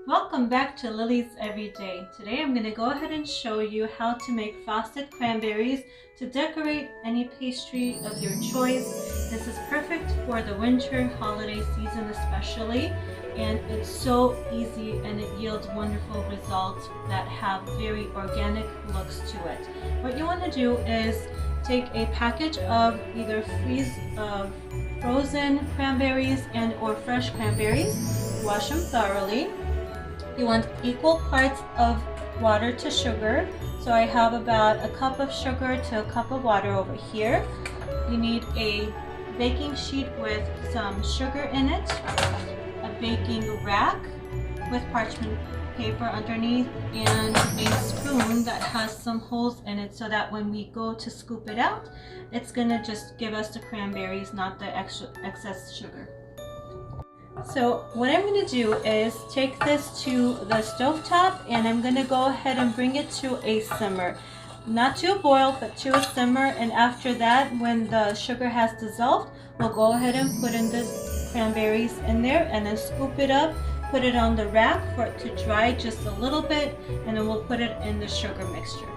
Welcome back to Lily's Everyday. Today I'm going to go ahead and show you how to make frosted cranberries to decorate any pastry of your choice. This is perfect for the winter holiday season especially, and it's so easy and it yields wonderful results that have very organic looks to it. What you want to do is take a package of either frozen cranberries and or fresh cranberries, wash them thoroughly. You want equal parts of water to sugar. So I have about a cup of sugar to a cup of water over here. You need a baking sheet with some sugar in it, a baking rack with parchment paper underneath, and a spoon that has some holes in it so that when we go to scoop it out, it's gonna just give us the cranberries, not the excess sugar. So what I'm going to do is take this to the stovetop, and I'm going to go ahead and bring it to a simmer. Not to a boil, but to a simmer, and after that, when the sugar has dissolved, we'll go ahead and put in the cranberries in there and then scoop it up, put it on the rack for it to dry just a little bit, and then we'll put it in the sugar mixture.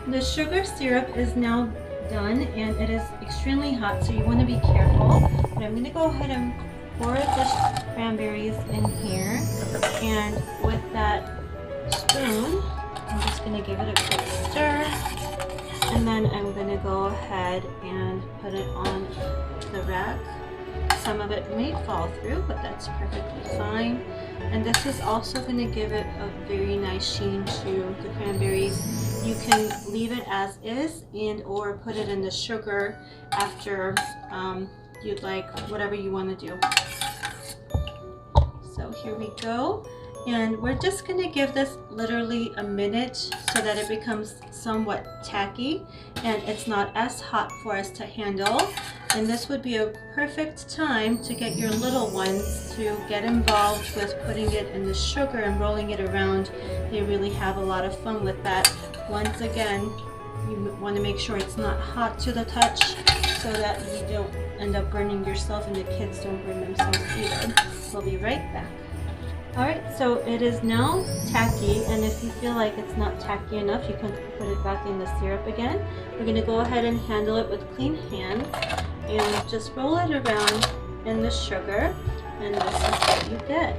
The sugar syrup is now done and it is extremely hot, so you want to be careful. But I'm going to go ahead and pour the cranberries in here, and with that spoon I'm just going to give it a quick stir, and then I'm going to go ahead and put it on the rack. Some of it may fall through, but that's perfectly fine. And this is also going to give it a very nice sheen to the cranberries. You can leave it as is and or put it in the sugar after you'd like, whatever you want to do. So here we go. And we're just going to give this literally a minute so that it becomes somewhat tacky and it's not as hot for us to handle. And this would be a perfect time to get your little ones to get involved with putting it in the sugar and rolling it around. They really have a lot of fun with that. Once again, you want to make sure it's not hot to the touch so that you don't end up burning yourself and the kids don't burn themselves either. We'll be right back. Alright, so it is now tacky, and if you feel like it's not tacky enough, you can put it back in the syrup again. We're going to go ahead and handle it with clean hands and just roll it around in the sugar, and this is what you get.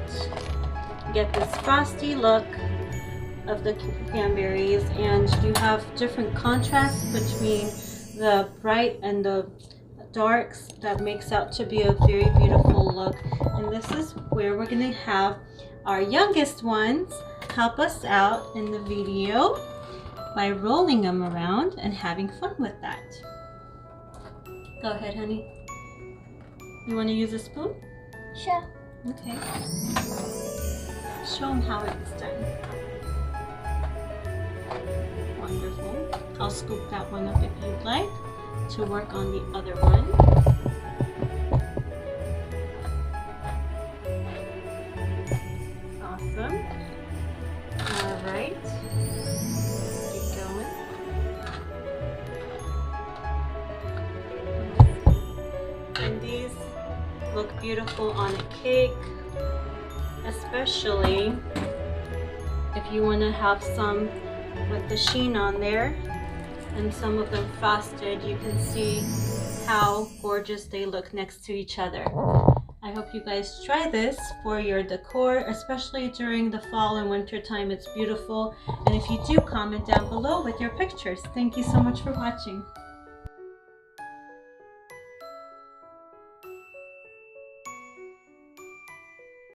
You get this frosty look of the cranberries, and you have different contrasts between the bright and the darks that makes out to be a very beautiful look. And this is where we're going to have our youngest ones help us out in the video by rolling them around and having fun with that. Go ahead, honey. You want to use a spoon? Sure. Okay. Show them how it's done. Wonderful. I'll scoop that one up if you'd like to work on the other one. Awesome. Alright. Keep going. And these look beautiful on a cake, especially if you want to have some with the sheen on there and some of them frosted. You can see how gorgeous they look next to each other. I hope you guys try this for your decor, especially during the fall and winter time. It's beautiful. And if you do, comment down below with your pictures. Thank you so much for watching.